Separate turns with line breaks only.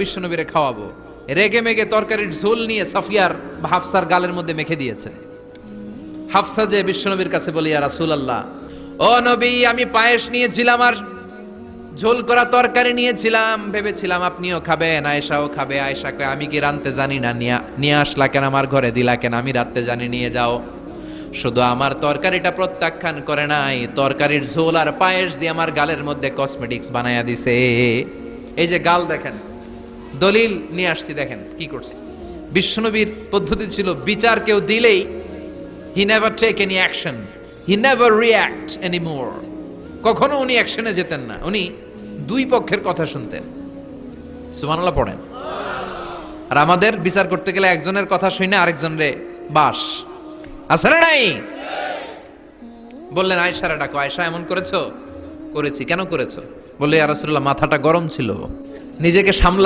বিশ্বনবীরে খাওয়াবো। রেগে মেগে তরকারির ঝোল নিয়ে সাফিয়ার হাফসার গালের মধ্যে মেখে দিয়েছে। হাফসা যে বিশ্বনবীর কাছে বলি, ইয়া রাসূলুল্লাহ, ও নবী, আমি পায়েস নিয়েছিলাম আর ঝোল করা তরকারি নিয়েছিলাম, ভেবেছিলাম আপনিও খাবেন, আয়েশাও খাবে। আয়েশা কয়, আমি কি রাঁধতে জানি না, নিয়ে আসলা কেন আমার ঘরে, দিলা কেন? আমি রাঁধতে জানি, নিয়ে যাও। শুধু আমার তরকারিটা প্রত্যাখ্যান করে নাই, তরকারির ঝোল আর পায়েস দিয়ে আমার গালের মধ্যে কসমেটিক্স বানায়া দিছে। এই যে গাল দেখেন, দলিল নিয়ে আসছি, দেখেন কি করছে। বিশ্বনবীর পদ্ধতি ছিল, বিচার কেউ দিলেই he never take any action, he never react anymore. কখনো উনি অ্যাকশনে যেতেন না, উনি দুই পক্ষের কথা শুনতেন। সুবহানাল্লাহ পড়েন। আর আমাদের বিচার করতে গেলে একজনের কথা শুনে আরেকজনরে বাস আছে না নাই? বললেন আয়েশারে ডাকো। আয়েশা, এমন করেছো? করেছি। কেন করেছো? বললে, ইয়া রাসূলুল্লাহ, মাথাটা গরম ছিল, নিজেকে সামলা